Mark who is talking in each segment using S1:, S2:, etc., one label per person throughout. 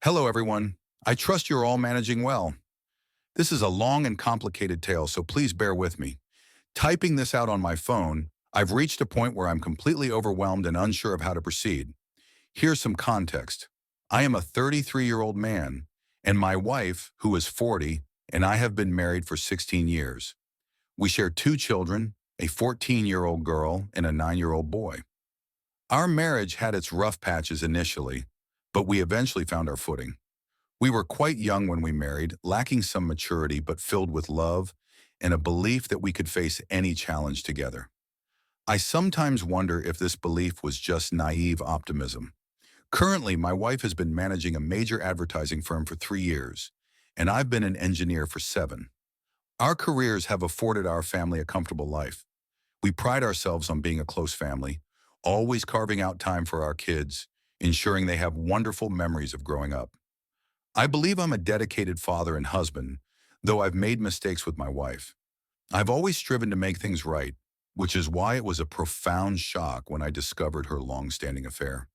S1: Hello, everyone. I trust you're all managing well. This is a long and complicated tale, so please bear with me. Typing this out on my phone, I've reached a point where I'm completely overwhelmed and unsure of how to proceed. Here's some context. I am a 33-year-old man, and my wife, who is 40, and I have been married for 16 years. We share two children, a 14-year-old girl and a 9-year-old boy. Our marriage had its rough patches initially, but we eventually found our footing. We were quite young when we married, lacking some maturity but filled with love and a belief that we could face any challenge together. I sometimes wonder if this belief was just naive optimism. Currently, my wife has been managing a major advertising firm for 3 years, and I've been an engineer for 7. Our careers have afforded our family a comfortable life. We pride ourselves on being a close family, always carving out time for our kids, ensuring they have wonderful memories of growing up. I believe I'm a dedicated father and husband, though I've made mistakes with my wife. I've always striven to make things right, which is why it was a profound shock when I discovered her long-standing affair.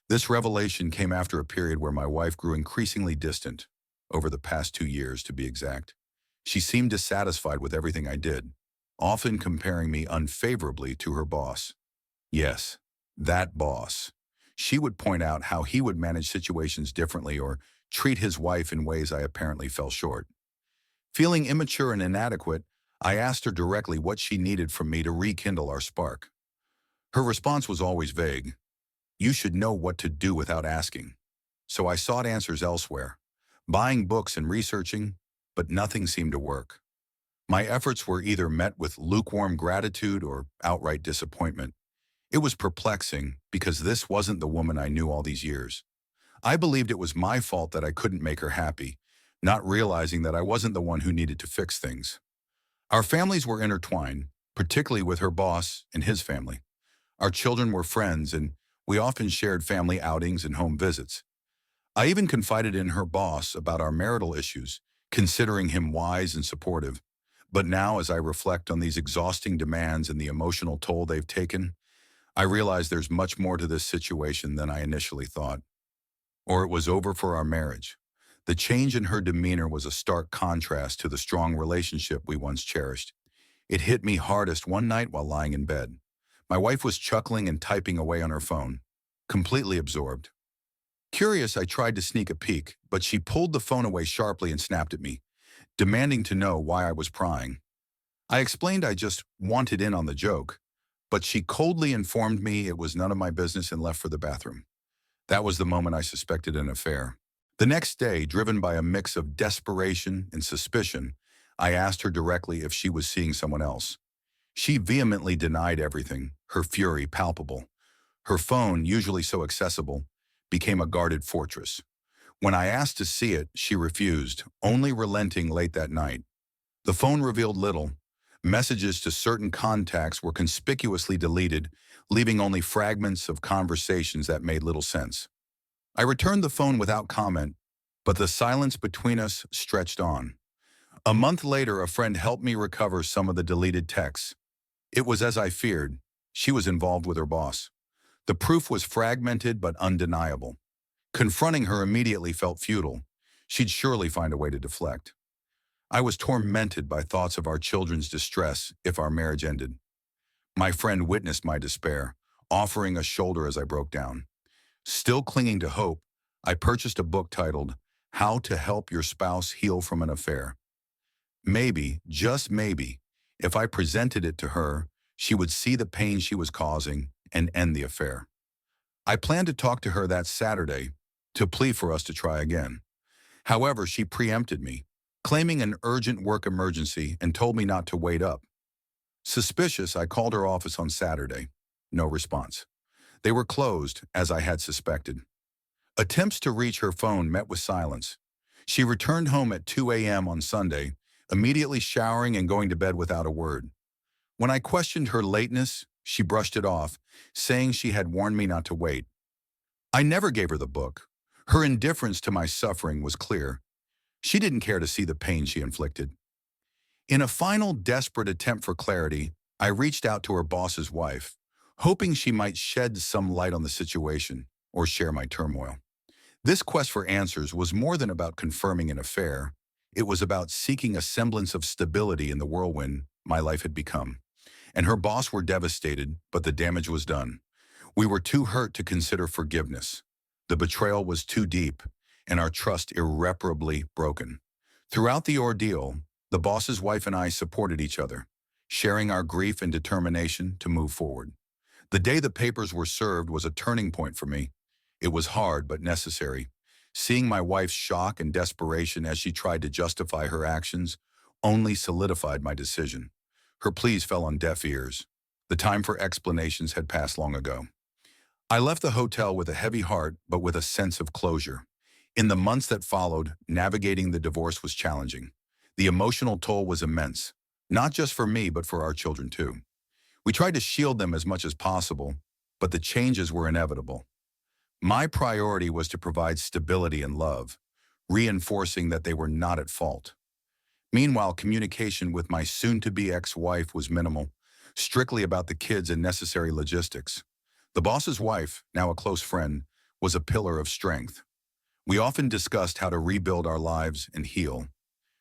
S1: This revelation came after a period where my wife grew increasingly distant, over the past 2 years to be exact. She seemed dissatisfied with everything I did, often comparing me unfavorably to her boss. Yes, that boss. She would point out how he would manage situations differently or treat his wife in ways I apparently fell short. Feeling immature and inadequate, I asked her directly what she needed from me to rekindle our spark. Her response was always vague. You should know what to do without asking. So I sought answers elsewhere, buying books and researching, but nothing seemed to work. My efforts were either met with lukewarm gratitude or outright disappointment. It was perplexing because this wasn't the woman I knew all these years. I believed it was my fault that I couldn't make her happy, not realizing that I wasn't the one who needed to fix things. Our families were intertwined, particularly with her boss and his family. Our children were friends, and we often shared family outings and home visits. I even confided in her boss about our marital issues, considering him wise and supportive. But now, as I reflect on these exhausting demands and the emotional toll they've taken, I realize there's much more to this situation than I initially thought. Or it was over for our marriage. The change in her demeanor was a stark contrast to the strong relationship we once cherished. It hit me hardest one night while lying in bed. My wife was chuckling and typing away on her phone, completely absorbed. Curious, I tried to sneak a peek, but she pulled the phone away sharply and snapped at me, demanding to know why I was prying. I explained I just wanted in on the joke, but she coldly informed me it was none of my business and left for the bathroom. That was the moment I suspected an affair. The next day, driven by a mix of desperation and suspicion, I asked her directly if she was seeing someone else. She vehemently denied everything, her fury palpable. Her phone, usually so accessible, became a guarded fortress. When I asked to see it, she refused, only relenting late that night. The phone revealed little. Messages to certain contacts were conspicuously deleted, leaving only fragments of conversations that made little sense. I returned the phone without comment, but the silence between us stretched on. A month later, a friend helped me recover some of the deleted texts. It was as I feared. She was involved with her boss. The proof was fragmented but undeniable. Confronting her immediately felt futile. She'd surely find a way to deflect. I was tormented by thoughts of our children's distress if our marriage ended. My friend witnessed my despair, offering a shoulder as I broke down. Still clinging to hope, I purchased a book titled, How to Help Your Spouse Heal from an Affair. Maybe, just maybe, if I presented it to her, she would see the pain she was causing and end the affair. I planned to talk to her that Saturday to plead for us to try again. However, she preempted me, claiming an urgent work emergency and told me not to wait up. Suspicious, I called her office on Saturday. No response. They were closed, as I had suspected. Attempts to reach her phone met with silence. She returned home at 2 a.m. on Sunday, immediately showering and going to bed without a word. When I questioned her lateness, she brushed it off, saying she had warned me not to wait. I never gave her the book. Her indifference to my suffering was clear. She didn't care to see the pain she inflicted. In a final desperate attempt for clarity, I reached out to her boss's wife, hoping she might shed some light on the situation or share my turmoil. This quest for answers was more than about confirming an affair. It was about seeking a semblance of stability in the whirlwind my life had become. And her boss were devastated, but the damage was done. We were too hurt to consider forgiveness. The betrayal was too deep, and our trust irreparably broken. Throughout the ordeal, the boss's wife and I supported each other, sharing our grief and determination to move forward. The day the papers were served was a turning point for me. It was hard but necessary. Seeing my wife's shock and desperation as she tried to justify her actions only solidified my decision. Her pleas fell on deaf ears. The time for explanations had passed long ago. I left the hotel with a heavy heart but with a sense of closure. In the months that followed, navigating the divorce was challenging. The emotional toll was immense, not just for me but for our children too. We tried to shield them as much as possible, but the changes were inevitable. My priority was to provide stability and love, reinforcing that they were not at fault. Meanwhile, communication with my soon-to-be ex-wife was minimal, strictly about the kids and necessary logistics. The boss's wife, now a close friend, was a pillar of strength. We often discussed how to rebuild our lives and heal.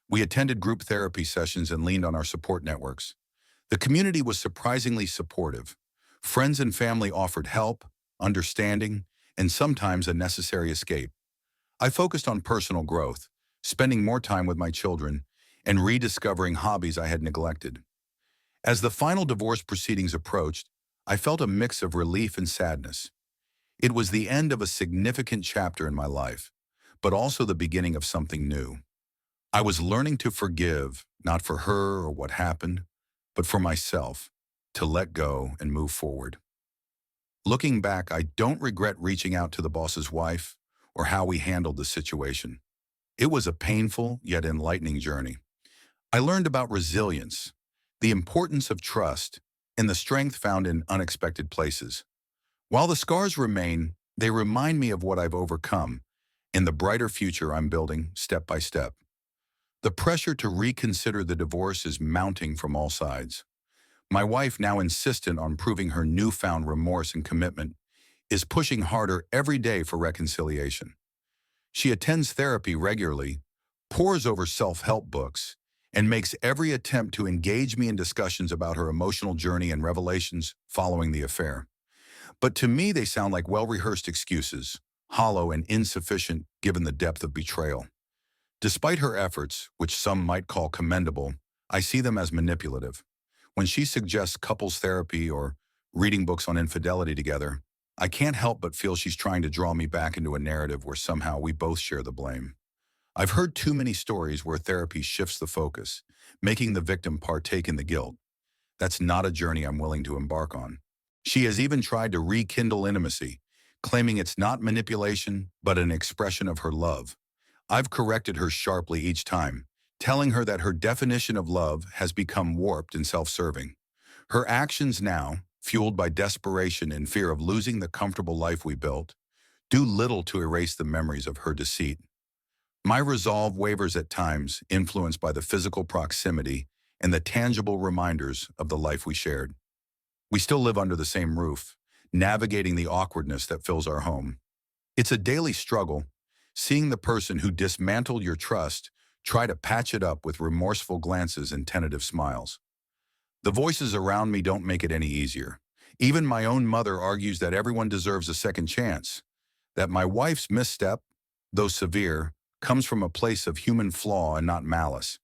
S1: We attended group therapy sessions and leaned on our support networks. The community was surprisingly supportive. Friends and family offered help, understanding, and sometimes a necessary escape. I focused on personal growth, spending more time with my children, and rediscovering hobbies I had neglected. As the final divorce proceedings approached, I felt a mix of relief and sadness. It was the end of a significant chapter in my life, but also the beginning of something new. I was learning to forgive, not for her or what happened, but for myself, to let go and move forward. Looking back, I don't regret reaching out to the boss's wife or how we handled the situation. It was a painful yet enlightening journey. I learned about resilience, the importance of trust, and the strength found in unexpected places. While the scars remain, they remind me of what I've overcome and the brighter future I'm building step by step. The pressure to reconsider the divorce is mounting from all sides. My wife, now insistent on proving her newfound remorse and commitment, is pushing harder every day for reconciliation. She attends therapy regularly, pores over self-help books, and makes every attempt to engage me in discussions about her emotional journey and revelations following the affair. But to me, they sound like well-rehearsed excuses, hollow and insufficient given the depth of betrayal. Despite her efforts, which some might call commendable, I see them as manipulative. When she suggests couples therapy or reading books on infidelity together, I can't help but feel she's trying to draw me back into a narrative where somehow we both share the blame. I've heard too many stories where therapy shifts the focus, making the victim partake in the guilt. That's not a journey I'm willing to embark on. She has even tried to rekindle intimacy, claiming it's not manipulation, but an expression of her love. I've corrected her sharply each time, telling her that her definition of love has become warped and self-serving. Her actions now, fueled by desperation and fear of losing the comfortable life we built, do little to erase the memories of her deceit. My resolve wavers at times, influenced by the physical proximity and the tangible reminders of the life we shared. We still live under the same roof, navigating the awkwardness that fills our home. It's a daily struggle, seeing the person who dismantled your trust try to patch it up with remorseful glances and tentative smiles. The voices around me don't make it any easier. Even my own mother argues that everyone deserves a second chance, that my wife's misstep, though severe, comes from a place of human flaw and not malice.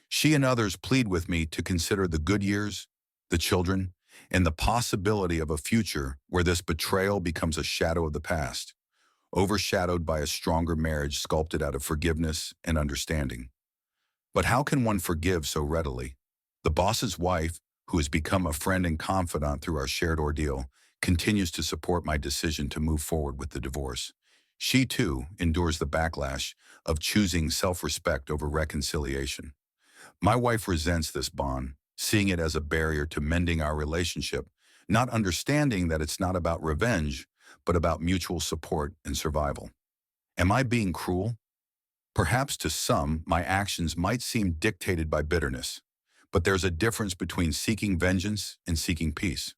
S1: She and others plead with me to consider the good years, the children, and the possibility of a future where this betrayal becomes a shadow of the past, overshadowed by a stronger marriage sculpted out of forgiveness and understanding. But how can one forgive so readily? The boss's wife, who has become a friend and confidant through our shared ordeal, continues to support my decision to move forward with the divorce. She, too, endures the backlash of choosing self-respect over reconciliation. My wife resents this bond, seeing it as a barrier to mending our relationship, not understanding that it's not about revenge, but about mutual support and survival. Am I being cruel? Perhaps to some, my actions might seem dictated by bitterness, but there's a difference between seeking vengeance and seeking peace.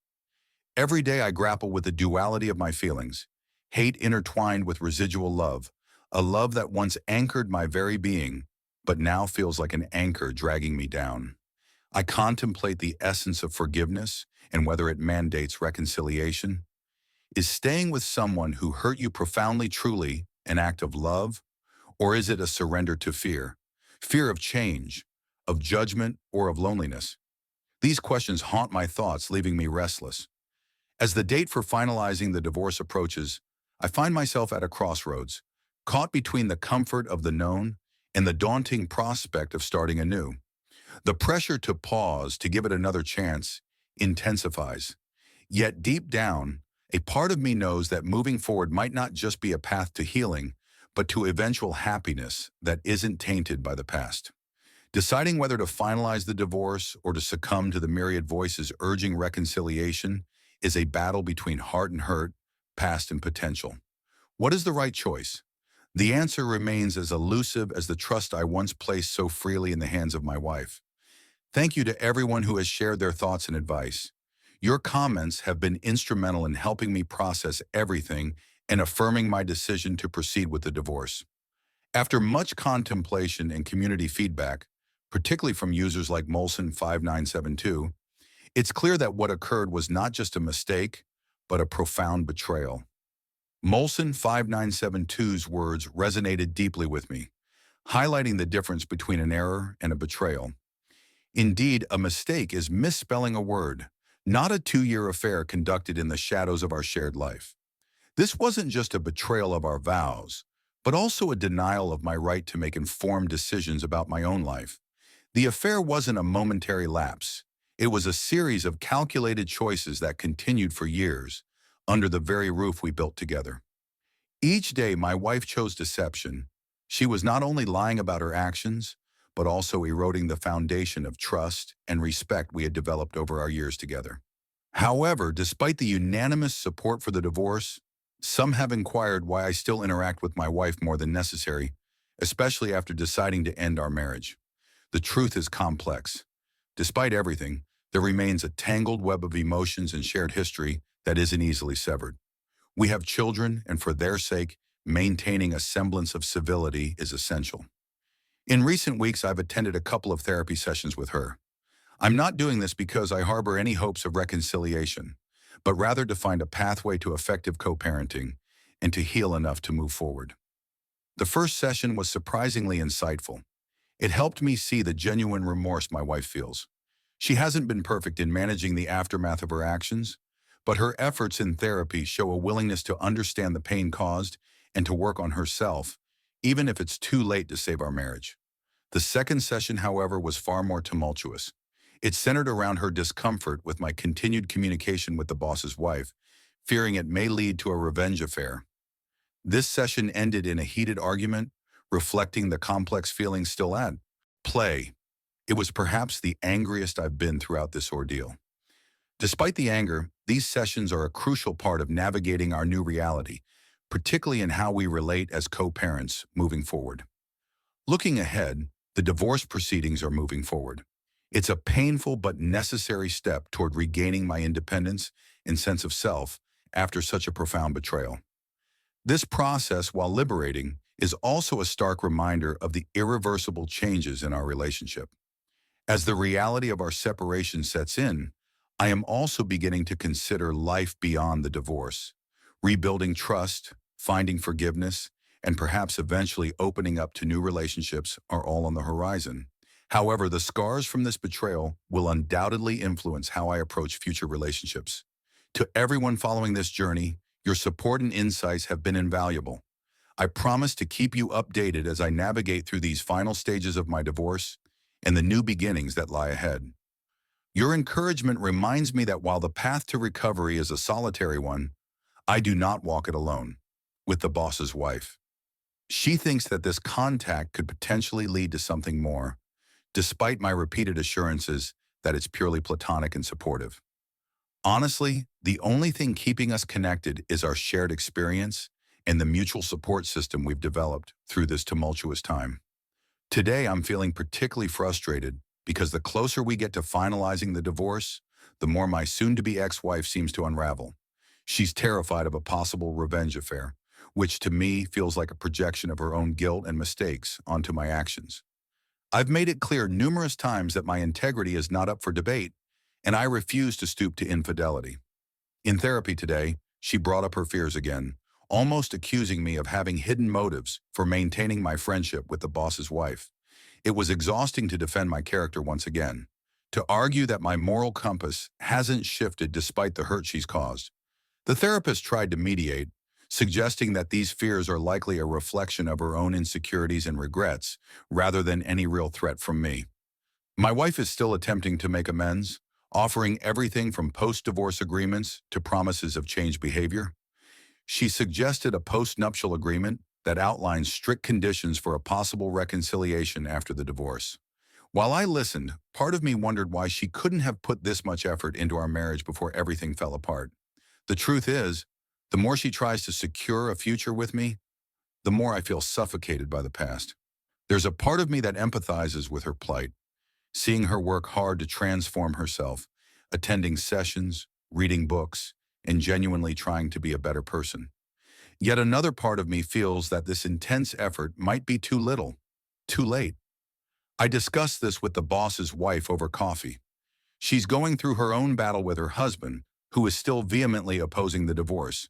S1: Every day I grapple with the duality of my feelings, hate intertwined with residual love, a love that once anchored my very being, but now feels like an anchor dragging me down. I contemplate the essence of forgiveness and whether it mandates reconciliation. Is staying with someone who hurt you profoundly truly an act of love, or is it a surrender to fear? Fear of change, of judgment, or of loneliness? These questions haunt my thoughts, leaving me restless. As the date for finalizing the divorce approaches, I find myself at a crossroads, caught between the comfort of the known and the daunting prospect of starting anew. The pressure to pause, to give it another chance, intensifies. Yet deep down, a part of me knows that moving forward might not just be a path to healing, but to eventual happiness that isn't tainted by the past. Deciding whether to finalize the divorce or to succumb to the myriad voices urging reconciliation is a battle between heart and hurt, past and potential. What is the right choice? The answer remains as elusive as the trust I once placed so freely in the hands of my wife. Thank you to everyone who has shared their thoughts and advice. Your comments have been instrumental in helping me process everything and affirming my decision to proceed with the divorce. After much contemplation and community feedback, particularly from users like Molson5972, it's clear that what occurred was not just a mistake, but a profound betrayal. Molson5972's words resonated deeply with me, highlighting the difference between an error and a betrayal. Indeed, a mistake is misspelling a word, not a 2-year affair conducted in the shadows of our shared life. This wasn't just a betrayal of our vows, but also a denial of my right to make informed decisions about my own life. The affair wasn't a momentary lapse. It was a series of calculated choices that continued for years, under the very roof we built together. Each day my wife chose deception. She was not only lying about her actions, but also eroding the foundation of trust and respect we had developed over our years together. However, despite the unanimous support for the divorce, some have inquired why I still interact with my wife more than necessary, especially after deciding to end our marriage. The truth is complex. Despite everything, there remains a tangled web of emotions and shared history that isn't easily severed. We have children, and for their sake, maintaining a semblance of civility is essential. In recent weeks, I've attended a couple of therapy sessions with her. I'm not doing this because I harbor any hopes of reconciliation, but rather to find a pathway to effective co-parenting and to heal enough to move forward. The first session was surprisingly insightful. It helped me see the genuine remorse my wife feels. She hasn't been perfect in managing the aftermath of her actions, but her efforts in therapy show a willingness to understand the pain caused and to work on herself, even if it's too late to save our marriage. The second session, however, was far more tumultuous. It centered around her discomfort with my continued communication with the boss's wife, fearing it may lead to a revenge affair. This session ended in a heated argument, reflecting the complex feelings still at play. It was perhaps the angriest I've been throughout this ordeal. Despite the anger, these sessions are a crucial part of navigating our new reality, particularly in how we relate as co-parents moving forward. Looking ahead, the divorce proceedings are moving forward. It's a painful but necessary step toward regaining my independence and sense of self after such a profound betrayal. This process, while liberating, is also a stark reminder of the irreversible changes in our relationship. As the reality of our separation sets in, I am also beginning to consider life beyond the divorce. Rebuilding trust, finding forgiveness, and perhaps eventually opening up to new relationships are all on the horizon. However, the scars from this betrayal will undoubtedly influence how I approach future relationships. To everyone following this journey, your support and insights have been invaluable. I promise to keep you updated as I navigate through these final stages of my divorce and the new beginnings that lie ahead. Your encouragement reminds me that while the path to recovery is a solitary one, I do not walk it alone. With the boss's wife, she thinks that this contact could potentially lead to something more, despite my repeated assurances that it's purely platonic and supportive. Honestly, the only thing keeping us connected is our shared experience and the mutual support system we've developed through this tumultuous time. Today, I'm feeling particularly frustrated because the closer we get to finalizing the divorce, the more my soon-to-be ex-wife seems to unravel. She's terrified of a possible revenge affair, which to me feels like a projection of her own guilt and mistakes onto my actions. I've made it clear numerous times that my integrity is not up for debate, and I refuse to stoop to infidelity. In therapy today, she brought up her fears again, almost accusing me of having hidden motives for maintaining my friendship with the boss's wife. It was exhausting to defend my character once again, to argue that my moral compass hasn't shifted despite the hurt she's caused. The therapist tried to mediate, suggesting that these fears are likely a reflection of her own insecurities and regrets, rather than any real threat from me. My wife is still attempting to make amends, offering everything from post-divorce agreements to promises of changed behavior. She suggested a post-nuptial agreement that outlines strict conditions for a possible reconciliation after the divorce. While I listened, part of me wondered why she couldn't have put this much effort into our marriage before everything fell apart. The truth is, the more she tries to secure a future with me, the more I feel suffocated by the past. There's a part of me that empathizes with her plight, seeing her work hard to transform herself, attending sessions, reading books, and genuinely trying to be a better person. Yet another part of me feels that this intense effort might be too little, too late. I discussed this with the boss's wife over coffee. She's going through her own battle with her husband, who is still vehemently opposing the divorce.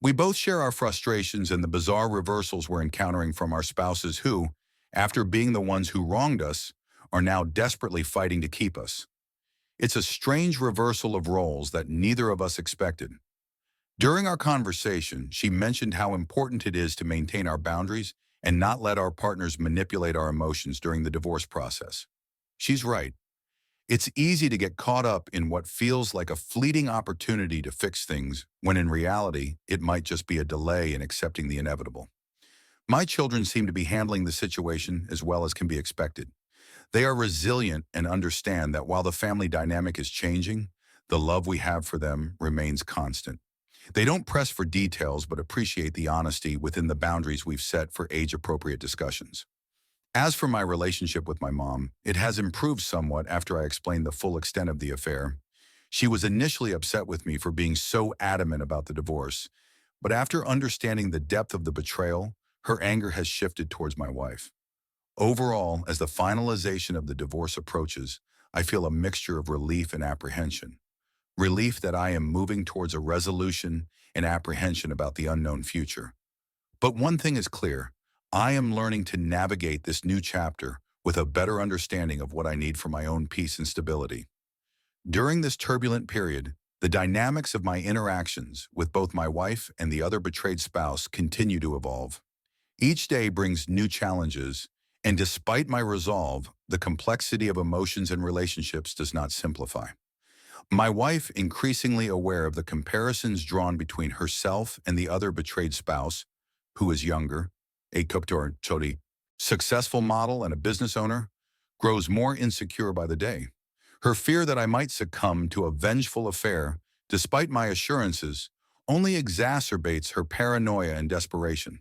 S1: We both share our frustrations and the bizarre reversals we're encountering from our spouses who, after being the ones who wronged us, are now desperately fighting to keep us. It's a strange reversal of roles that neither of us expected. During our conversation, she mentioned how important it is to maintain our boundaries and not let our partners manipulate our emotions during the divorce process. She's right. It's easy to get caught up in what feels like a fleeting opportunity to fix things, when in reality, it might just be a delay in accepting the inevitable. My children seem to be handling the situation as well as can be expected. They are resilient and understand that while the family dynamic is changing, the love we have for them remains constant. They don't press for details but appreciate the honesty within the boundaries we've set for age-appropriate discussions. As for my relationship with my mom, it has improved somewhat after I explained the full extent of the affair. She was initially upset with me for being so adamant about the divorce, but after understanding the depth of the betrayal, her anger has shifted towards my wife. Overall, as the finalization of the divorce approaches, I feel a mixture of relief and apprehension. Relief that I am moving towards a resolution, and apprehension about the unknown future. But one thing is clear, I am learning to navigate this new chapter with a better understanding of what I need for my own peace and stability. During this turbulent period, the dynamics of my interactions with both my wife and the other betrayed spouse continue to evolve. Each day brings new challenges, and despite my resolve, the complexity of emotions and relationships does not simplify. My wife, increasingly aware of the comparisons drawn between herself and the other betrayed spouse, who is younger, a couture chodi, successful model and a business owner, grows more insecure by the day. Her fear that I might succumb to a vengeful affair, despite my assurances, only exacerbates her paranoia and desperation.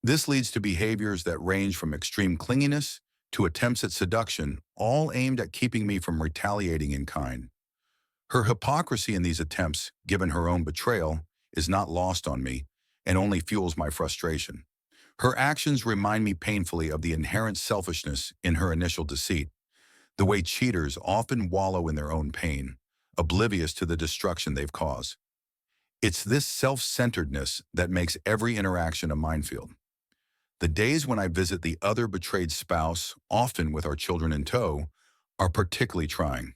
S1: This leads to behaviors that range from extreme clinginess to attempts at seduction, all aimed at keeping me from retaliating in kind. Her hypocrisy in these attempts, given her own betrayal, is not lost on me and only fuels my frustration. Her actions remind me painfully of the inherent selfishness in her initial deceit, the way cheaters often wallow in their own pain, oblivious to the destruction they've caused. It's this self-centeredness that makes every interaction a minefield. The days when I visit the other betrayed spouse, often with our children in tow, are particularly trying.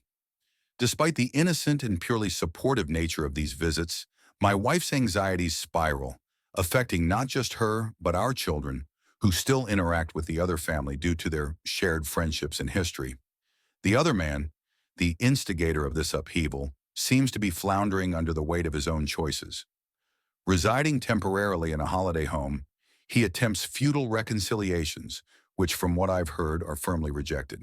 S1: Despite the innocent and purely supportive nature of these visits, my wife's anxieties spiral, affecting not just her, but our children, who still interact with the other family due to their shared friendships and history. The other man, the instigator of this upheaval, seems to be floundering under the weight of his own choices. Residing temporarily in a holiday home, he attempts futile reconciliations, which from what I've heard are firmly rejected.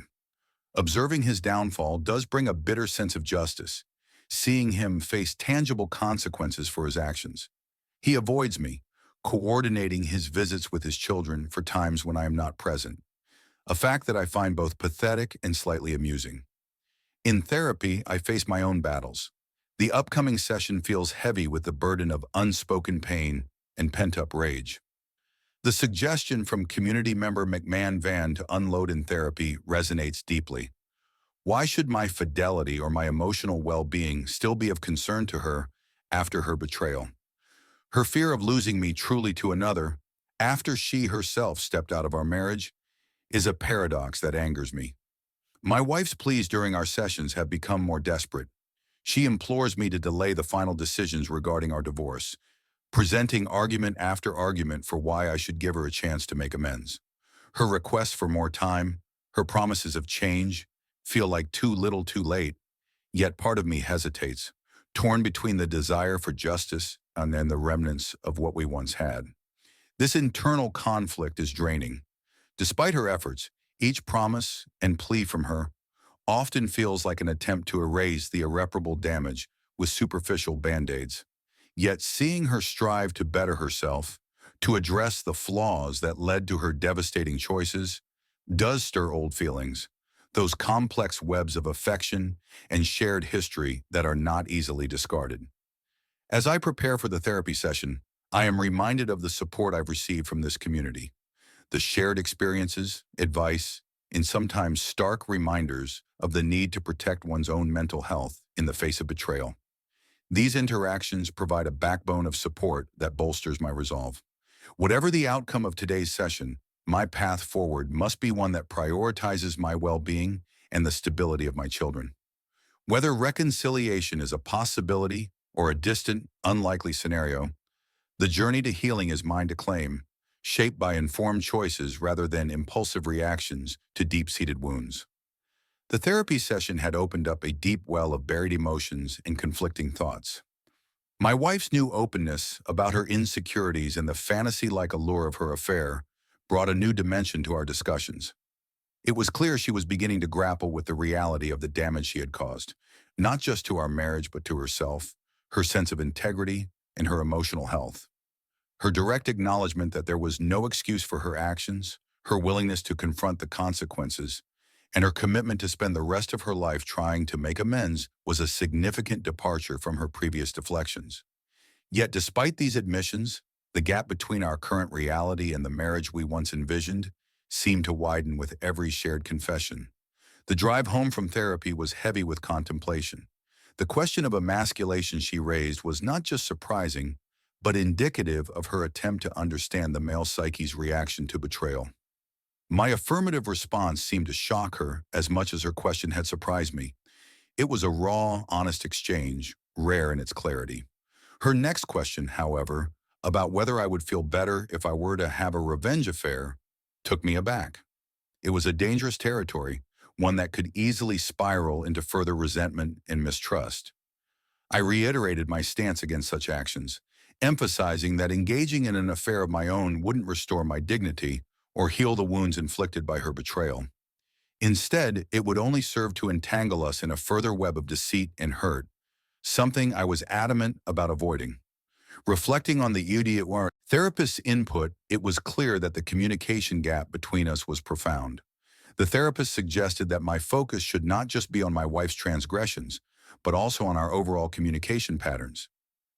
S1: Observing his downfall does bring a bitter sense of justice, seeing him face tangible consequences for his actions. He avoids me, coordinating his visits with his children for times when I am not present, a fact that I find both pathetic and slightly amusing. In therapy, I face my own battles. The upcoming session feels heavy with the burden of unspoken pain and pent-up rage. The suggestion from community member McMahon Van to unload in therapy resonates deeply. Why should my fidelity or my emotional well-being still be of concern to her after her betrayal? Her fear of losing me truly to another, after she herself stepped out of our marriage, is a paradox that angers me. My wife's pleas during our sessions have become more desperate. She implores me to delay the final decisions regarding our divorce, presenting argument after argument for why I should give her a chance to make amends. Her requests for more time, her promises of change, feel like too little too late, yet part of me hesitates, torn between the desire for justice and then the remnants of what we once had. This internal conflict is draining. Despite her efforts, each promise and plea from her often feels like an attempt to erase the irreparable damage with superficial band-aids. Yet seeing her strive to better herself, to address the flaws that led to her devastating choices, does stir old feelings, those complex webs of affection and shared history that are not easily discarded. As I prepare for the therapy session, I am reminded of the support I've received from this community, the shared experiences, advice, and sometimes stark reminders of the need to protect one's own mental health in the face of betrayal. These interactions provide a backbone of support that bolsters my resolve. Whatever the outcome of today's session, my path forward must be one that prioritizes my well-being and the stability of my children. Whether reconciliation is a possibility or a distant, unlikely scenario, the journey to healing is mine to claim, shaped by informed choices rather than impulsive reactions to deep-seated wounds. The therapy session had opened up a deep well of buried emotions and conflicting thoughts. My wife's new openness about her insecurities and the fantasy-like allure of her affair brought a new dimension to our discussions. It was clear she was beginning to grapple with the reality of the damage she had caused, not just to our marriage but to herself, her sense of integrity, and her emotional health. Her direct acknowledgement that there was no excuse for her actions, her willingness to confront the consequences, and her commitment to spend the rest of her life trying to make amends was a significant departure from her previous deflections. Yet despite these admissions, the gap between our current reality and the marriage we once envisioned seemed to widen with every shared confession. The drive home from therapy was heavy with contemplation. The question of emasculation she raised was not just surprising, but indicative of her attempt to understand the male psyche's reaction to betrayal. My affirmative response seemed to shock her as much as her question had surprised me. It was a raw, honest exchange, rare in its clarity. Her next question, however, about whether I would feel better if I were to have a revenge affair, took me aback. It was a dangerous territory, one that could easily spiral into further resentment and mistrust. I reiterated my stance against such actions, emphasizing that engaging in an affair of my own wouldn't restore my dignity or heal the wounds inflicted by her betrayal. Instead, it would only serve to entangle us in a further web of deceit and hurt, something I was adamant about avoiding. Reflecting on the UDR therapist's input, it was clear that the communication gap between us was profound. The therapist suggested that my focus should not just be on my wife's transgressions, but also on our overall communication patterns.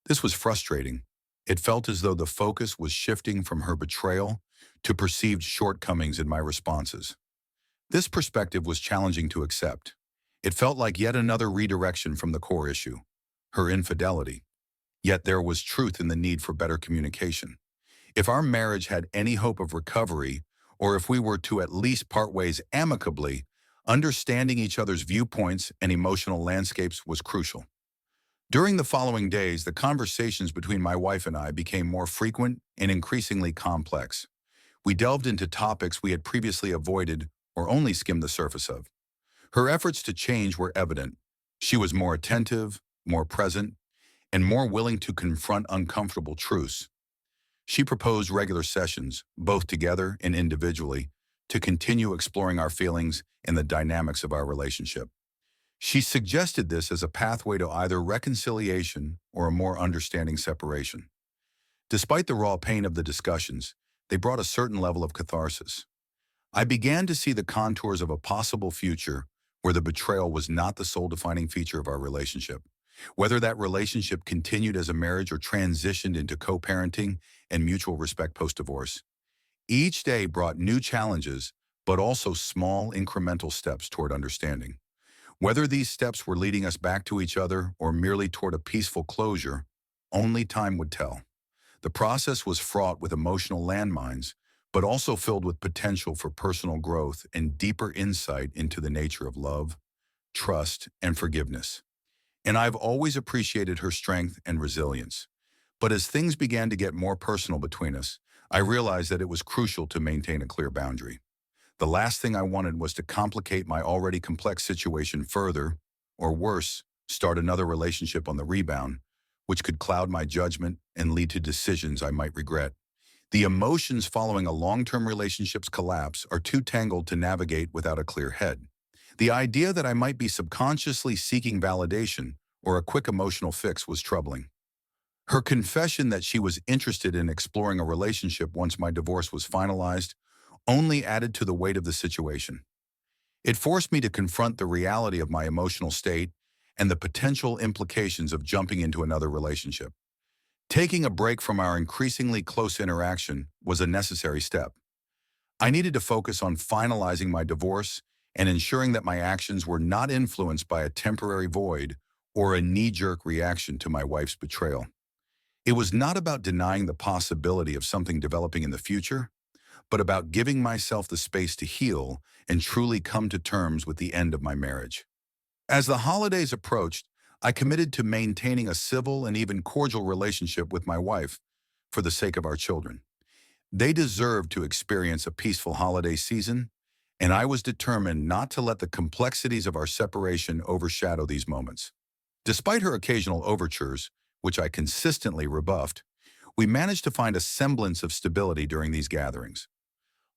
S1: This was frustrating. It felt as though the focus was shifting from her betrayal to perceived shortcomings in my responses. This perspective was challenging to accept. It felt like yet another redirection from the core issue, her infidelity. Yet there was truth in the need for better communication. If our marriage had any hope of recovery, or if we were to at least part ways amicably, understanding each other's viewpoints and emotional landscapes was crucial. During the following days, the conversations between my wife and I became more frequent and increasingly complex. We delved into topics we had previously avoided or only skimmed the surface of. Her efforts to change were evident. She was more attentive, more present, and more willing to confront uncomfortable truths. She proposed regular sessions, both together and individually, to continue exploring our feelings and the dynamics of our relationship. She suggested this as a pathway to either reconciliation or a more understanding separation. Despite the raw pain of the discussions, they brought a certain level of catharsis. I began to see the contours of a possible future where the betrayal was not the sole defining feature of our relationship. Whether that relationship continued as a marriage or transitioned into co-parenting and mutual respect post-divorce. Each day brought new challenges, but also small incremental steps toward understanding. Whether these steps were leading us back to each other or merely toward a peaceful closure, only time would tell. The process was fraught with emotional landmines, but also filled with potential for personal growth and deeper insight into the nature of love, trust, and forgiveness. And I've always appreciated her strength and resilience. But as things began to get more personal between us, I realized that it was crucial to maintain a clear boundary. The last thing I wanted was to complicate my already complex situation further, or worse, start another relationship on the rebound, which could cloud my judgment and lead to decisions I might regret. The emotions following a long-term relationship's collapse are too tangled to navigate without a clear head. The idea that I might be subconsciously seeking validation or a quick emotional fix was troubling. Her confession that she was interested in exploring a relationship once my divorce was finalized only added to the weight of the situation. It forced me to confront the reality of my emotional state and the potential implications of jumping into another relationship. Taking a break from our increasingly close interaction was a necessary step. I needed to focus on finalizing my divorce and ensuring that my actions were not influenced by a temporary void or a knee-jerk reaction to my wife's betrayal. It was not about denying the possibility of something developing in the future, but about giving myself the space to heal and truly come to terms with the end of my marriage. As the holidays approached, I committed to maintaining a civil and even cordial relationship with my wife for the sake of our children. They deserved to experience a peaceful holiday season, and I was determined not to let the complexities of our separation overshadow these moments. Despite her occasional overtures, which I consistently rebuffed, we managed to find a semblance of stability during these gatherings.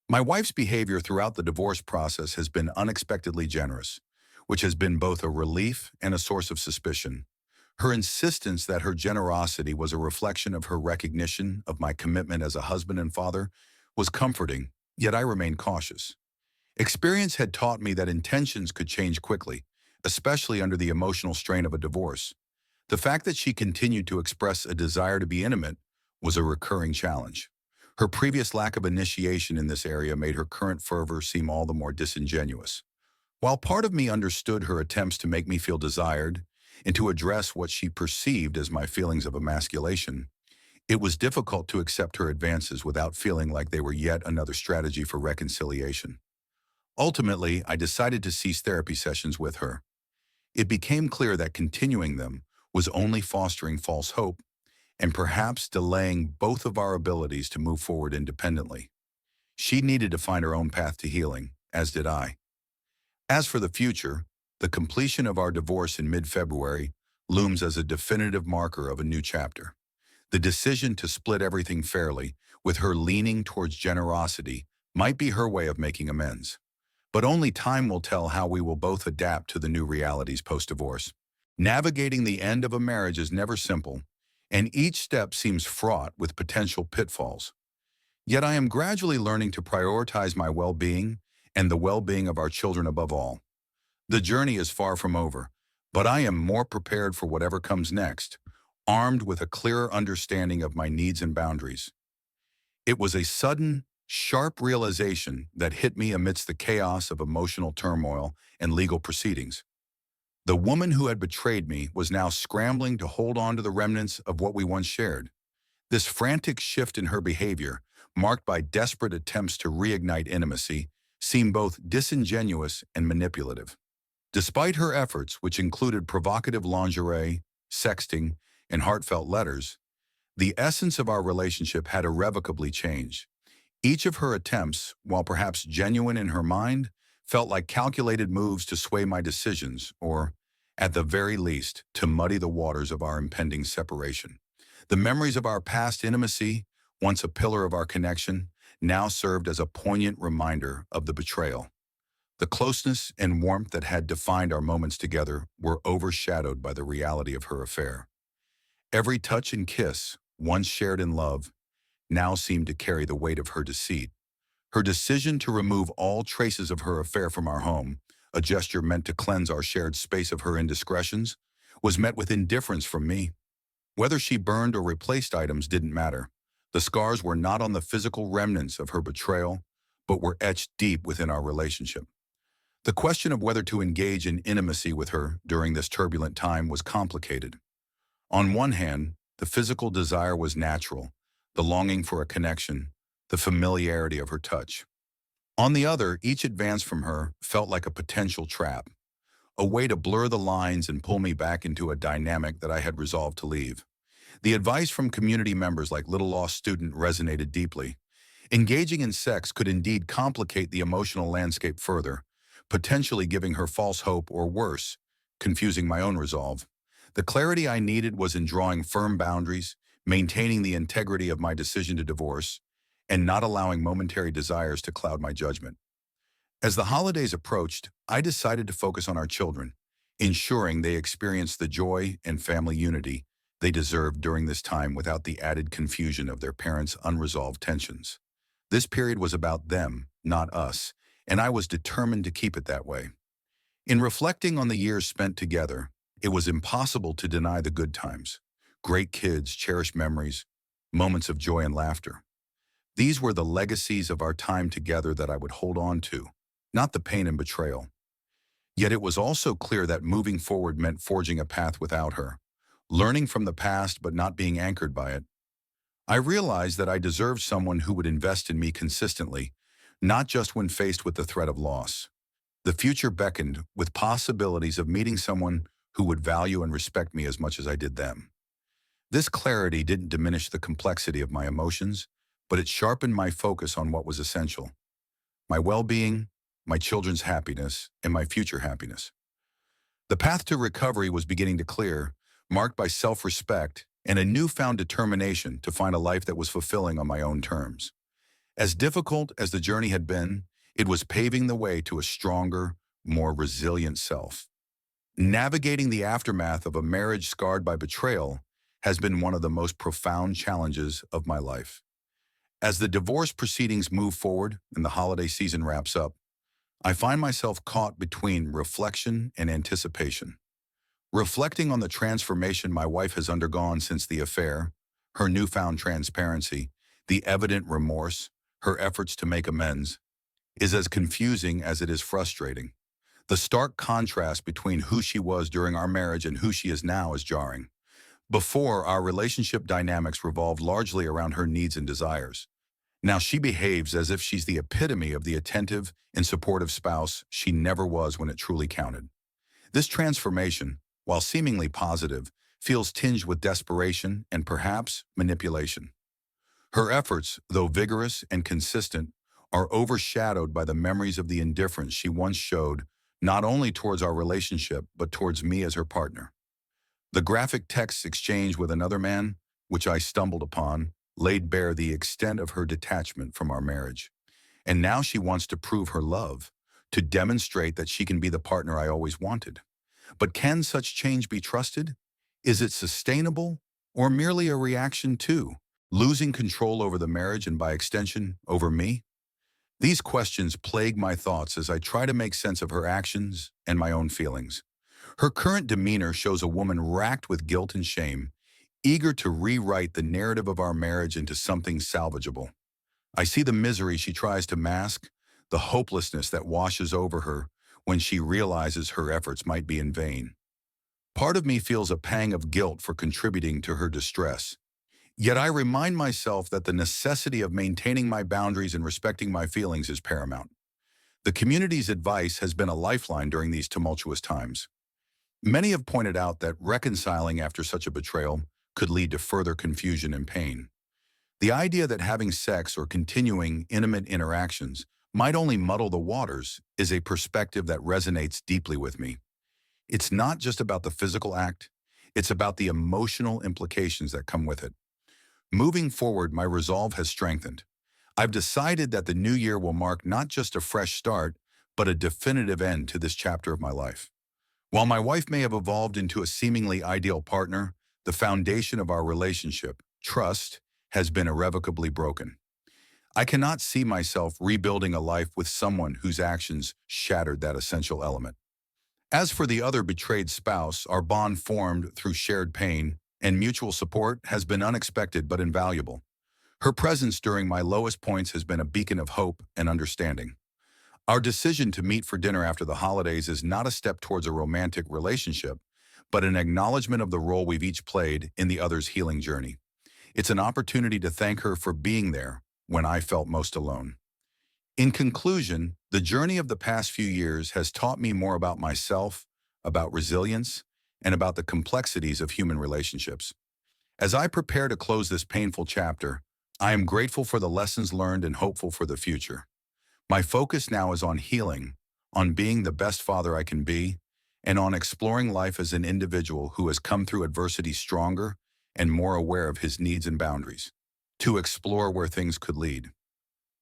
S1: My wife's behavior throughout the divorce process has been unexpectedly generous, which has been both a relief and a source of suspicion. Her insistence that her generosity was a reflection of her recognition of my commitment as a husband and father was comforting, yet I remained cautious. Experience had taught me that intentions could change quickly, especially under the emotional strain of a divorce. The fact that she continued to express a desire to be intimate was a recurring challenge. Her previous lack of initiation in this area made her current fervor seem all the more disingenuous. While part of me understood her attempts to make me feel desired and to address what she perceived as my feelings of emasculation, it was difficult to accept her advances without feeling like they were yet another strategy for reconciliation. Ultimately, I decided to cease therapy sessions with her. It became clear that continuing them was only fostering false hope and perhaps delaying both of our abilities to move forward independently. She needed to find her own path to healing, as did I. As for the future, the completion of our divorce in mid-February looms as a definitive marker of a new chapter. The decision to split everything fairly, with her leaning towards generosity, might be her way of making amends. But only time will tell how we will both adapt to the new realities post-divorce. Navigating the end of a marriage is never simple, and each step seems fraught with potential pitfalls. Yet I am gradually learning to prioritize my well-being and the well-being of our children above all. The journey is far from over, but I am more prepared for whatever comes next, armed with a clearer understanding of my needs and boundaries. It was a sudden, sharp realization that hit me amidst the chaos of emotional turmoil and legal proceedings. The woman who had betrayed me was now scrambling to hold on to the remnants of what we once shared. This frantic shift in her behavior, marked by desperate attempts to reignite intimacy, seemed both disingenuous and manipulative. Despite her efforts, which included provocative lingerie, sexting, and heartfelt letters, the essence of our relationship had irrevocably changed. Each of her attempts, while perhaps genuine in her mind, felt like calculated moves to sway my decisions or, at the very least, to muddy the waters of our impending separation. The memories of our past intimacy, once a pillar of our connection, now served as a poignant reminder of the betrayal. The closeness and warmth that had defined our moments together were overshadowed by the reality of her affair. Every touch and kiss, once shared in love, now seemed to carry the weight of her deceit. Her decision to remove all traces of her affair from our home, a gesture meant to cleanse our shared space of her indiscretions, was met with indifference from me. Whether she burned or replaced items didn't matter. The scars were not on the physical remnants of her betrayal, but were etched deep within our relationship. The question of whether to engage in intimacy with her during this turbulent time was complicated. On one hand, the physical desire was natural, the longing for a connection, the familiarity of her touch. On the other, each advance from her felt like a potential trap, a way to blur the lines and pull me back into a dynamic that I had resolved to leave. The advice from community members like Little Lost Student resonated deeply. Engaging in sex could indeed complicate the emotional landscape further, potentially giving her false hope or worse, confusing my own resolve. The clarity I needed was in drawing firm boundaries, maintaining the integrity of my decision to divorce, and not allowing momentary desires to cloud my judgment. As the holidays approached, I decided to focus on our children, ensuring they experienced the joy and family unity they deserved during this time without the added confusion of their parents' unresolved tensions. This period was about them, not us, and I was determined to keep it that way. In reflecting on the years spent together, it was impossible to deny the good times. Great kids, cherished memories, moments of joy and laughter. These were the legacies of our time together that I would hold on to, not the pain and betrayal. Yet it was also clear that moving forward meant forging a path without her, learning from the past but not being anchored by it. I realized that I deserved someone who would invest in me consistently, not just when faced with the threat of loss. The future beckoned with possibilities of meeting someone who would value and respect me as much as I did them. This clarity didn't diminish the complexity of my emotions, but it sharpened my focus on what was essential: my well-being, my children's happiness, and my future happiness. The path to recovery was beginning to clear, marked by self-respect and a newfound determination to find a life that was fulfilling on my own terms. As difficult as the journey had been, it was paving the way to a stronger, more resilient self. Navigating the aftermath of a marriage scarred by betrayal has been one of the most profound challenges of my life. As the divorce proceedings move forward and the holiday season wraps up, I find myself caught between reflection and anticipation. Reflecting on the transformation my wife has undergone since the affair, her newfound transparency, the evident remorse, her efforts to make amends, is as confusing as it is frustrating. The stark contrast between who she was during our marriage and who she is now is jarring. Before, our relationship dynamics revolved largely around her needs and desires. Now she behaves as if she's the epitome of the attentive and supportive spouse she never was when it truly counted. This transformation, while seemingly positive, feels tinged with desperation and perhaps manipulation. Her efforts, though vigorous and consistent, are overshadowed by the memories of the indifference she once showed not only towards our relationship but towards me as her partner. The graphic text exchange with another man, which I stumbled upon, laid bare the extent of her detachment from our marriage. And now she wants to prove her love, to demonstrate that she can be the partner I always wanted. But can such change be trusted? Is it sustainable, or merely a reaction to losing control over the marriage and by extension, over me? These questions plague my thoughts as I try to make sense of her actions and my own feelings. Her current demeanor shows a woman racked with guilt and shame, eager to rewrite the narrative of our marriage into something salvageable. I see the misery she tries to mask, the hopelessness that washes over her when she realizes her efforts might be in vain. Part of me feels a pang of guilt for contributing to her distress. Yet I remind myself that the necessity of maintaining my boundaries and respecting my feelings is paramount. The community's advice has been a lifeline during these tumultuous times. Many have pointed out that reconciling after such a betrayal could lead to further confusion and pain. The idea that having sex or continuing intimate interactions might only muddle the waters is a perspective that resonates deeply with me. It's not just about the physical act, it's about the emotional implications that come with it. Moving forward, my resolve has strengthened. I've decided that the new year will mark not just a fresh start, but a definitive end to this chapter of my life. While my wife may have evolved into a seemingly ideal partner, the foundation of our relationship, trust, has been irrevocably broken. I cannot see myself rebuilding a life with someone whose actions shattered that essential element. As for the other betrayed spouse, our bond formed through shared pain and mutual support has been unexpected but invaluable. Her presence during my lowest points has been a beacon of hope and understanding. Our decision to meet for dinner after the holidays is not a step towards a romantic relationship, but an acknowledgement of the role we've each played in the other's healing journey. It's an opportunity to thank her for being there when I felt most alone. In conclusion, the journey of the past few years has taught me more about myself, about resilience, and about the complexities of human relationships. As I prepare to close this painful chapter, I am grateful for the lessons learned and hopeful for the future. My focus now is on healing, on being the best father I can be, and on exploring life as an individual who has come through adversity stronger and more aware of his needs and boundaries, to explore where things could lead.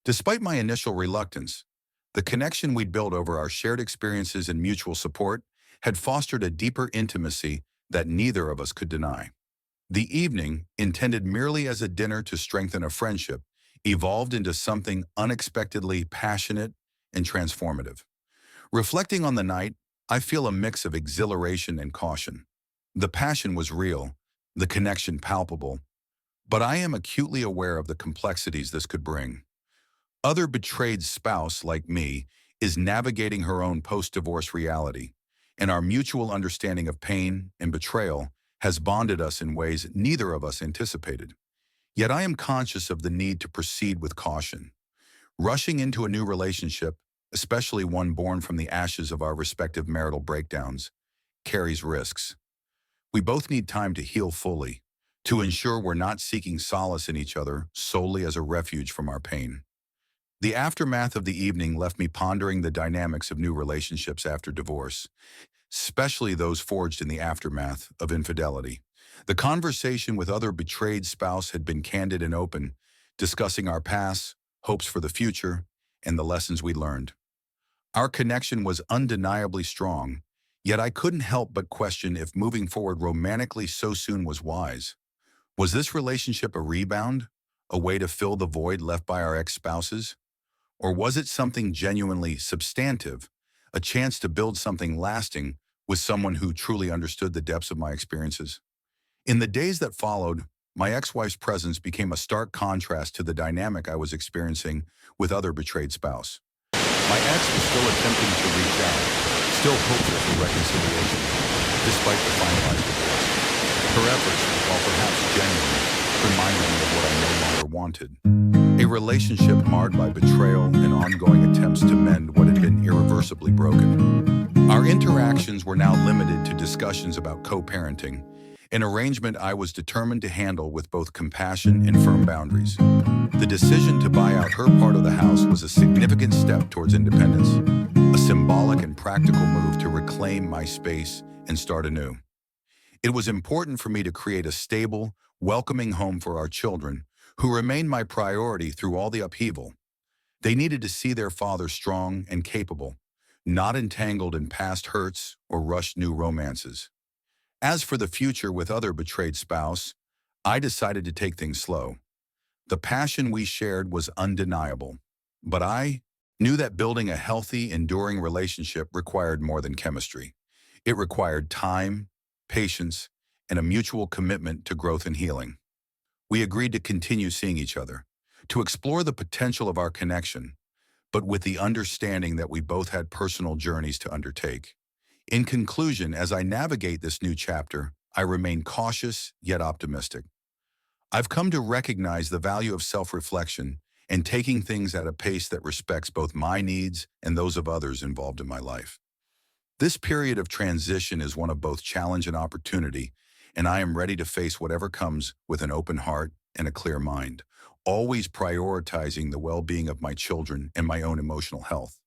S1: Despite my initial reluctance, the connection we'd built over our shared experiences and mutual support had fostered a deeper intimacy that neither of us could deny. The evening, intended merely as a dinner to strengthen a friendship, evolved into something unexpectedly passionate and transformative. Reflecting on the night, I feel a mix of exhilaration and caution. The passion was real, the connection palpable, but I am acutely aware of the complexities this could bring. Other betrayed spouse, like me, is navigating her own post-divorce reality, and our mutual understanding of pain and betrayal has bonded us in ways neither of us anticipated. Yet I am conscious of the need to proceed with caution. Rushing into a new relationship, especially one born from the ashes of our respective marital breakdowns, carries risks. We both need time to heal fully, to ensure we're not seeking solace in each other solely as a refuge from our pain. The aftermath of the evening left me pondering the dynamics of new relationships after divorce, especially those forged in the aftermath of infidelity. The conversation with other betrayed spouse had been candid and open, discussing our past, hopes for the future, and the lessons we learned. Our connection was undeniably strong, yet I couldn't help but question if moving forward romantically so soon was wise. Was this relationship a rebound, a way to fill the void left by our ex-spouses? Or was it something genuinely substantive, a chance to build something lasting with someone who truly understood the depths of my experiences? In the days that followed, my ex-wife's presence became a stark contrast to the dynamic I was experiencing with other betrayed spouse. My ex was still attempting to reach out, still hopeful for reconciliation, despite the finalized divorce. Her efforts, while perhaps genuine, reminded me of what I no longer wanted. A relationship marred by betrayal and ongoing attempts to mend what had been irreversibly broken. Our interactions were now limited to discussions about co-parenting, an arrangement I was determined to handle with both compassion and firm boundaries. The decision to buy out her part of the house was a significant step towards independence, a symbolic and practical move to reclaim my space and start anew. It was important for me to create a stable, welcoming home for our children, who remained my priority through all the upheaval. They needed to see their father strong and capable, not entangled in past hurts or rushed new romances. As for the future with other betrayed spouse, I decided to take things slow. The passion we shared was undeniable, but I knew that building a healthy, enduring relationship required more than chemistry. It required time, patience, and a mutual commitment to growth and healing. We agreed to continue seeing each other, to explore the potential of our connection, but with the understanding that we both had personal journeys to undertake. In conclusion, as I navigate this new chapter, I remain cautious yet optimistic. I've come to recognize the value of self-reflection and taking things at a pace that respects both my needs and those of others involved in my life. This period of transition is one of both challenge and opportunity, and I am ready to face whatever comes with an open heart and a clear mind, always prioritizing the well-being of my children and my own emotional health.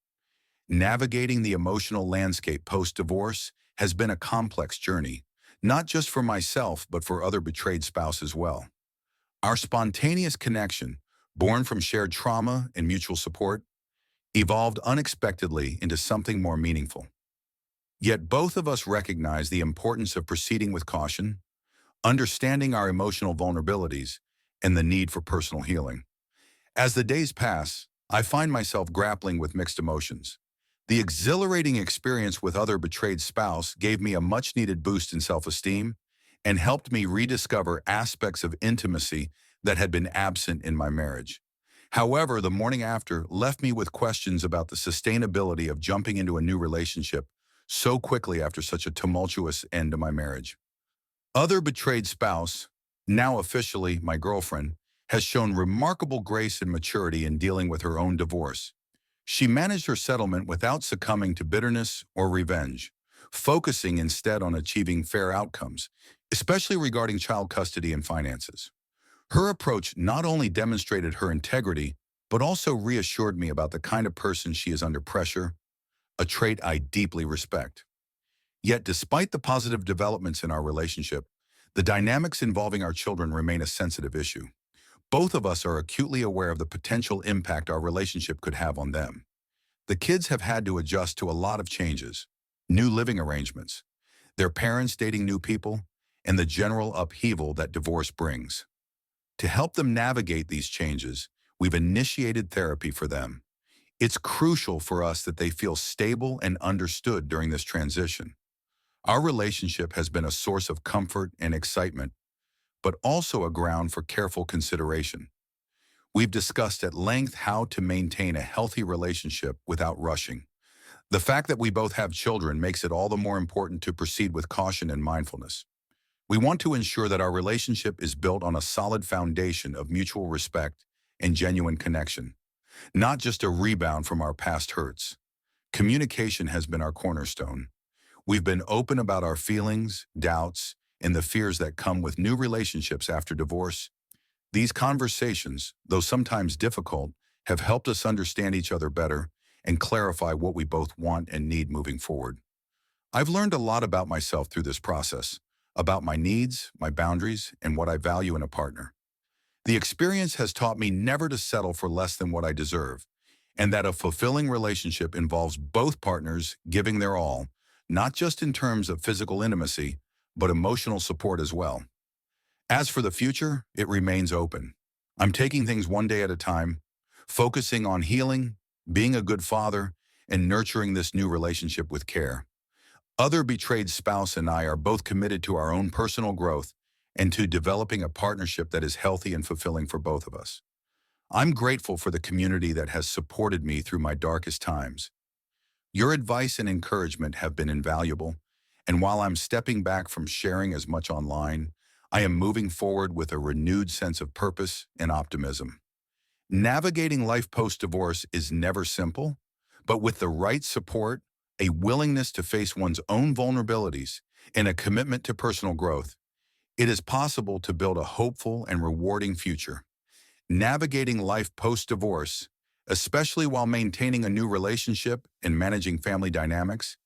S1: Navigating the emotional landscape post-divorce has been a complex journey, not just for myself, but for other betrayed spouse as well. Our spontaneous connection, born from shared trauma and mutual support, evolved unexpectedly into something more meaningful. Yet both of us recognize the importance of proceeding with caution, understanding our emotional vulnerabilities, and the need for personal healing. As the days pass, I find myself grappling with mixed emotions. The exhilarating experience with other betrayed spouse gave me a much-needed boost in self-esteem and helped me rediscover aspects of intimacy that had been absent in my marriage. However, the morning after left me with questions about the sustainability of jumping into a new relationship so quickly after such a tumultuous end to my marriage. Other betrayed spouse, now officially my girlfriend, has shown remarkable grace and maturity in dealing with her own divorce. She managed her settlement without succumbing to bitterness or revenge, focusing instead on achieving fair outcomes, especially regarding child custody and finances. Her approach not only demonstrated her integrity, but also reassured me about the kind of person she is under pressure, a trait I deeply respect. Yet, despite the positive developments in our relationship, the dynamics involving our children remain a sensitive issue. Both of us are acutely aware of the potential impact our relationship could have on them. The kids have had to adjust to a lot of changes, new living arrangements, their parents dating new people, and the general upheaval that divorce brings. To help them navigate these changes, we've initiated therapy for them. It's crucial for us that they feel stable and understood during this transition. Our relationship has been a source of comfort and excitement, but also a ground for careful consideration. We've discussed at length how to maintain a healthy relationship without rushing. The fact that we both have children makes it all the more important to proceed with caution and mindfulness. We want to ensure that our relationship is built on a solid foundation of mutual respect and genuine connection, not just a rebound from our past hurts. Communication has been our cornerstone. We've been open about our feelings, doubts, and the fears that come with new relationships after divorce. These conversations, though sometimes difficult, have helped us understand each other better and clarify what we both want and need moving forward. I've learned a lot about myself through this process, about my needs, my boundaries, and what I value in a partner. The experience has taught me never to settle for less than what I deserve, and that a fulfilling relationship involves both partners giving their all, not just in terms of physical intimacy, but emotional support as well. As for the future, it remains open. I'm taking things one day at a time, focusing on healing, being a good father, and nurturing this new relationship with care. Other betrayed spouse and I are both committed to our own personal growth and to developing a partnership that is healthy and fulfilling for both of us. I'm grateful for the community that has supported me through my darkest times. Your advice and encouragement have been invaluable, and while I'm stepping back from sharing as much online, I am moving forward with a renewed sense of purpose and optimism. Navigating life post-divorce is never simple, but with the right support, a willingness to face one's own vulnerabilities, and a commitment to personal growth, it is possible to build a hopeful and rewarding future. Navigating life post-divorce, especially while maintaining a new relationship and managing family dynamics,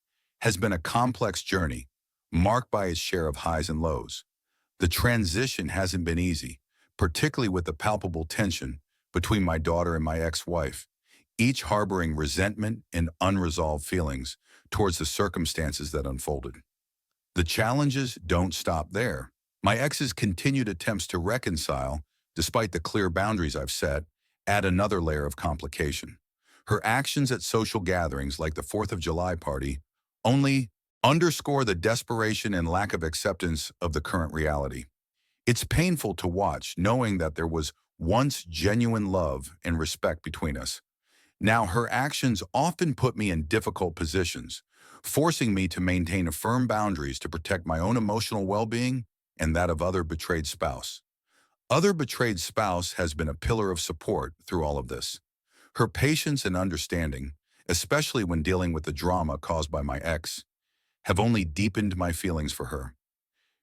S1: has been a complex journey, marked by its share of highs and lows. The transition hasn't been easy, particularly with the palpable tension between my daughter and my ex-wife, each harboring resentment and unresolved feelings towards the circumstances that unfolded. The challenges don't stop there. My ex's continued attempts to reconcile, despite the clear boundaries I've set, add another layer of complication. Her actions at social gatherings like the 4th of July party only underscore the desperation and lack of acceptance of the current reality. It's painful to watch, knowing that there was once genuine love and respect between us. Now her actions often put me in difficult positions, forcing me to maintain firm boundaries to protect my own emotional well-being and that of other betrayed spouse. Other betrayed spouse has been a pillar of support through all of this. Her patience and understanding, especially when dealing with the drama caused by my ex, have only deepened my feelings for her.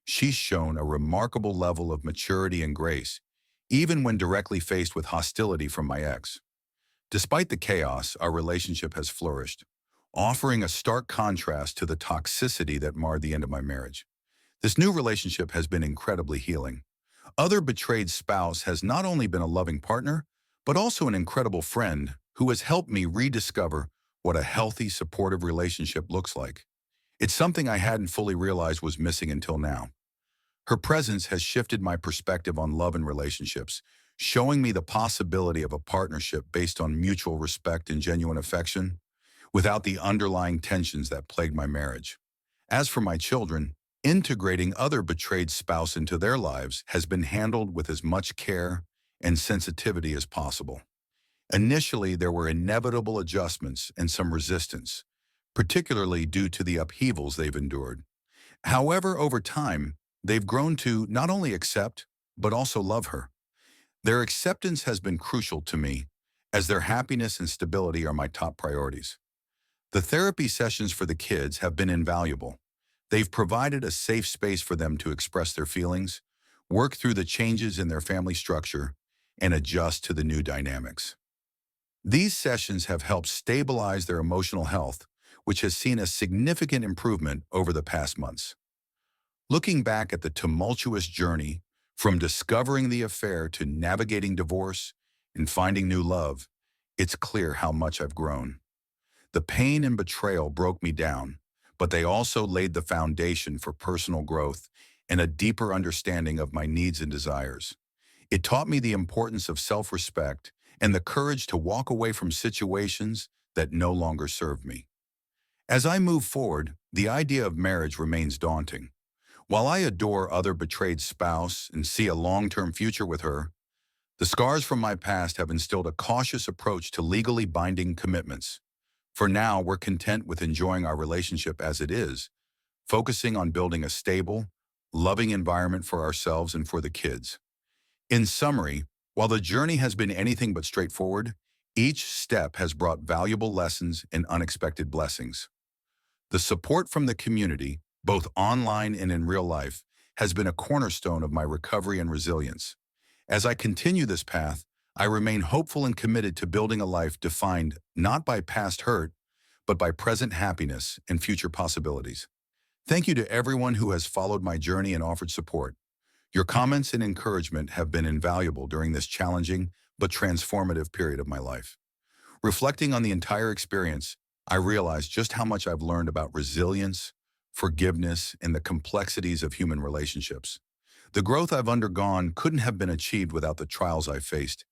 S1: She's shown a remarkable level of maturity and grace, even when directly faced with hostility from my ex. Despite the chaos, our relationship has flourished, offering a stark contrast to the toxicity that marred the end of my marriage. This new relationship has been incredibly healing. Other betrayed spouse has not only been a loving partner, but also an incredible friend who has helped me rediscover what a healthy, supportive relationship looks like. It's something I hadn't fully realized was missing until now. Her presence has shifted my perspective on love and relationships, showing me the possibility of a partnership based on mutual respect and genuine affection, without the underlying tensions that plagued my marriage. As for my children, Integrating other betrayed spouse into their lives has been handled with as much care and sensitivity as possible. Initially, there were inevitable adjustments and some resistance, particularly due to the upheavals they've endured. However, over time, they've grown to not only accept, but also love her. Their acceptance has been crucial to me, as their happiness and stability are my top priorities. The therapy sessions for the kids have been invaluable. They've provided a safe space for them to express their feelings, work through the changes in their family structure, and adjust to the new dynamics. These sessions have helped stabilize their emotional health, which has seen a significant improvement over the past months. Looking back at the tumultuous journey from discovering the affair to navigating divorce and finding new love, it's clear how much I've grown. The pain and betrayal broke me down, but they also laid the foundation for personal growth and a deeper understanding of my needs and desires. It taught me the importance of self-respect and the courage to walk away from situations that no longer served me. As I move forward, the idea of marriage remains daunting. While I adore other betrayed spouse and see a long-term future with her, the scars from my past have instilled a cautious approach to legally binding commitments. For now, we're content with enjoying our relationship as it is, focusing on building a stable, loving environment for ourselves and for the kids. In summary, while the journey has been anything but straightforward, each step has brought valuable lessons and unexpected blessings. The support from the community, both online and in real life, has been a cornerstone of my recovery and resilience. As I continue this path, I remain hopeful and committed to building a life defined not by past hurt, but by present happiness and future possibilities. Thank you to everyone who has followed my journey and offered support. Your comments and encouragement have been invaluable during this challenging but transformative period of my life. Reflecting on the entire experience, I realized just how much I've learned about resilience, forgiveness, and the complexities of human relationships. The growth I've undergone couldn't have been achieved without the trials I faced.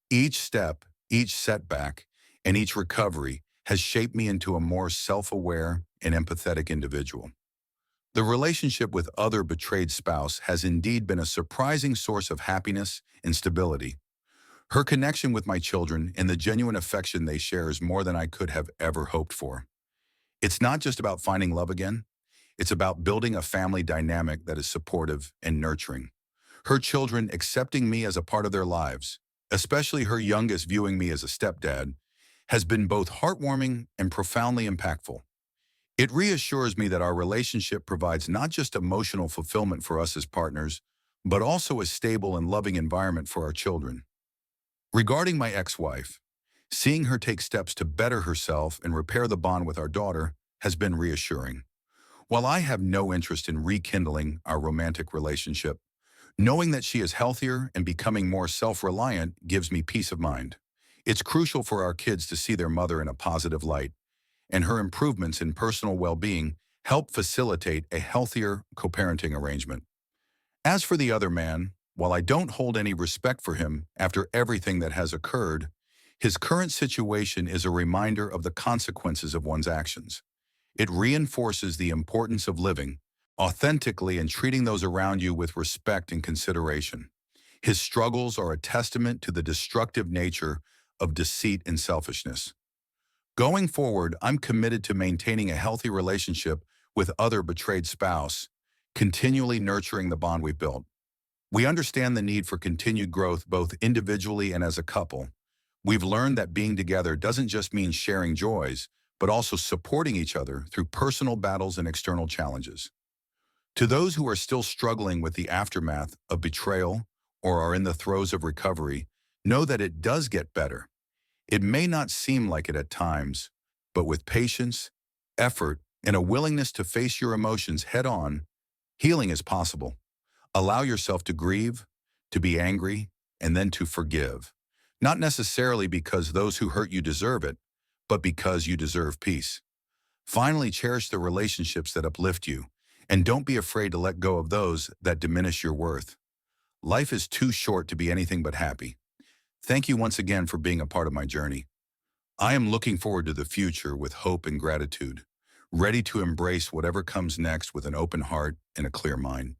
S1: Each step, each setback, and each recovery has shaped me into a more self-aware and empathetic individual. The relationship with other betrayed spouse has indeed been a surprising source of happiness and stability. Her connection with my children and the genuine affection they share is more than I could have ever hoped for. It's not just about finding love again. It's about building a family dynamic that is supportive and nurturing. Her children accepting me as a part of their lives, especially her youngest viewing me as a stepdad, has been both heartwarming and profoundly impactful. It reassures me that our relationship provides not just emotional fulfillment for us as partners, but also a stable and loving environment for our children. Regarding my ex-wife, seeing her take steps to better herself and repair the bond with our daughter has been reassuring. While I have no interest in rekindling our romantic relationship, knowing that she is healthier and becoming more self-reliant gives me peace of mind. It's crucial for our kids to see their mother in a positive light, and her improvements in personal well-being help facilitate a healthier co-parenting arrangement. As for the other man, while I don't hold any respect for him after everything that has occurred, his current situation is a reminder of the consequences of one's actions. It reinforces the importance of living authentically and treating those around you with respect and consideration. His struggles are a testament to the destructive nature of deceit and selfishness. Going forward, I'm committed to maintaining a healthy relationship with other betrayed spouse, continually nurturing the bond we've built. We understand the need for continued growth both individually and as a couple. We've learned that being together doesn't just mean sharing joys, but also supporting each other through personal battles and external challenges. To those who are still struggling with the aftermath of betrayal or are in the throes of recovery, know that it does get better. It may not seem like it at times, but with patience, effort, and a willingness to face your emotions head-on, healing is possible. Allow yourself to grieve, to be angry, and then to forgive. Not necessarily because those who hurt you deserve it, but because you deserve peace. Finally, cherish the relationships that uplift you, and don't be afraid to let go of those that diminish your worth. Life is too short to be anything but happy. Thank you once again for being a part of my journey. I am looking forward to the future with hope and gratitude. ready to embrace whatever comes next with an open heart and a clear mind.